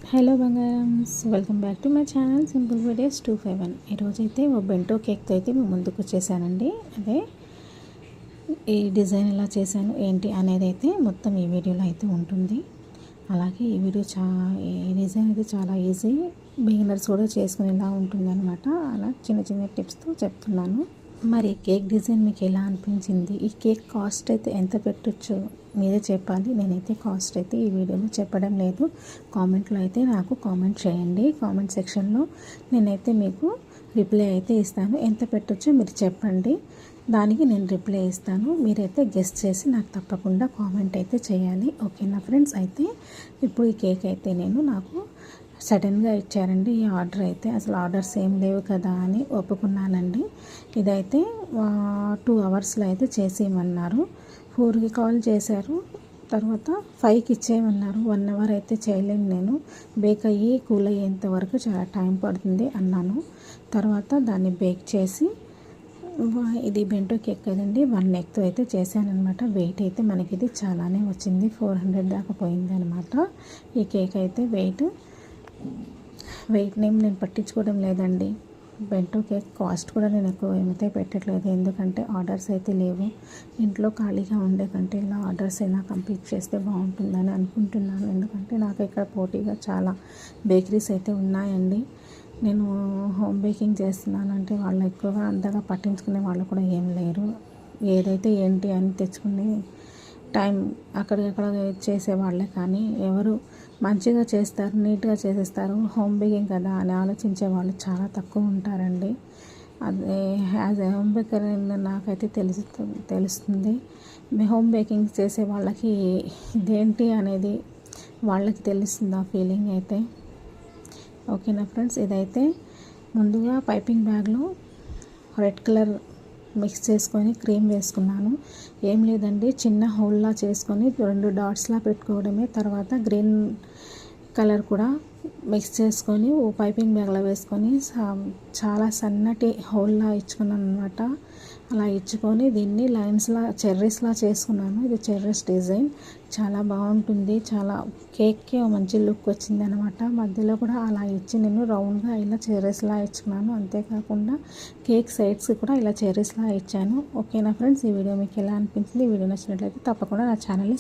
Hello బంగారమ్స్, welcome back to my channel simple videos 251. ఈరోజైతే ఓ bento కేక్తో అయితే మేము ముందుకు వచ్చేసానండి. అదే ఈ డిజైన్ ఎలా చేశాను ఏంటి అనేది అయితే మొత్తం ఈ వీడియోలో అయితే ఉంటుంది. అలాగే ఈ డిజైన్ అయితే చాలా ఈజీ, బిగినర్స్ కూడా చేసుకునేలా ఉంటుంది అనమాట. అలా చిన్న చిన్న టిప్స్తో చెప్తున్నాను. మరి కేక్ డిజైన్ మీకు ఎలా అనిపించింది? ఈ కేక్ కాస్ట్ అయితే ఎంత పెట్టొచ్చు మీరే చెప్పాలి. నేనైతే కాస్ట్ అయితే ఈ వీడియోలో చెప్పడం లేదు. కామెంట్లో అయితే నాకు కామెంట్ చేయండి. కామెంట్ సెక్షన్లో నేనైతే మీకు రిప్లై అయితే ఇస్తాను. ఎంత పెట్టొచ్చో మీరు చెప్పండి, దానికి నేను రిప్లై ఇస్తాను. మీరైతే గెస్ట్ చేసి నాకు తప్పకుండా కామెంట్ అయితే చేయాలి. ఓకేనా ఫ్రెండ్స్? అయితే ఇప్పుడు ఈ కేక్ అయితే నాకు సడన్గా ఇచ్చారండి ఈ ఆర్డర్ అయితే. అసలు ఆర్డర్స్ ఏం లేవు కదా అని ఒప్పుకున్నానండి. ఇదైతే 2 అవర్స్లో అయితే చేసేయమన్నారు. 4కి కాల్ చేశారు, తర్వాత 5కి ఇచ్చేయమన్నారు. 1 అవర్ అయితే చేయలేను, నేను బేక్ అయ్యి కూల్ అయ్యేంత వరకు చాలా టైం పడుతుంది అన్నాను. తర్వాత దాన్ని బేక్ చేసి, ఇది బెంటో కేక్ కదండి, 1 ఎగ్తో అయితే చేశాను అనమాట. వెయిట్ అయితే మనకి ఇది చాలానే వచ్చింది, 400 దాకా పోయింది అనమాట. ఈ కేక్ అయితే వెయిట్ నేమ్ నేను పట్టించుకోవడం లేదండి. బెంటో కేక్ కాస్ట్ కూడా నేను ఎక్కువ ఏమైతే పెట్టట్లేదు, ఎందుకంటే ఆర్డర్స్ అయితే లేవు. ఇంట్లో ఖాళీగా ఉండే కంటే ఇలా ఆర్డర్స్ అయినా కంప్లీట్ చేస్తే బాగుంటుందని అనుకుంటున్నాను. ఎందుకంటే నాకు ఇక్కడ పోటీగా చాలా బేకరీస్ అయితే ఉన్నాయండి. నేను హోమ్ బేకింగ్ చేస్తున్నానంటే వాళ్ళు ఎక్కువగా అంతగా పట్టించుకునే వాళ్ళు కూడా ఏం లేరు. ఏదైతే ఏంటి అని తెచ్చుకుని టైం అక్కడికక్కడ చేసేవాళ్ళే, కానీ ఎవరు మంచిగా చేస్తారు, నీట్గా చేసేస్తారు, హోమ్ బేకింగ్ కదా అని ఆలోచించే వాళ్ళు చాలా తక్కువ ఉంటారండి. అదే యాజ్ ఏ హోమ్ బేకర్ నాకైతే తెలుస్తుంది. హోమ్ బేకింగ్ చేసే వాళ్ళకి ఇదేంటి అనేది వాళ్ళకి తెలుస్తుంది, ఆ ఫీలింగ్ అయితే. ఓకేనా ఫ్రెండ్స్? ఇదైతే ముందుగా పైపింగ్ బ్యాగ్లో రెడ్ కలర్ మిక్స్ చేసుకొని క్రీమ్ వేసుకున్నాను. ఏం లేదండి, చిన్న హోల్లా చేసుకొని 2 డాట్స్లా పెట్టుకోవడమే. తర్వాత గ్రీన్ కలర్ కూడా మిక్స్ చేసుకొని పైపింగ్ బ్యాగ్లో వేసుకొని చాలా సన్నటి హోల్లా ఇచ్చుకున్నాను అనమాట. అలా ఇచ్చుకొని దీన్ని లైన్స్లా చెర్రీస్లా చేసుకున్నాను. ఇది చెర్రీస్ డిజైన్ చాలా బాగుంటుంది. చాలా కేక్కి మంచి లుక్ వచ్చింది అనమాట. మధ్యలో కూడా అలా ఇచ్చి నేను రౌండ్గా ఇలా చెర్రీస్లా ఇచ్చుకున్నాను. అంతేకాకుండా కేక్ సైడ్స్కి కూడా ఇలా చెర్రీస్లా ఇచ్చాను. ఓకేనా ఫ్రెండ్స్? ఈ వీడియో మీకు ఎలా అనిపించింది? ఈ వీడియో నచ్చినట్లయితే తప్పకుండా నా ఛానల్ని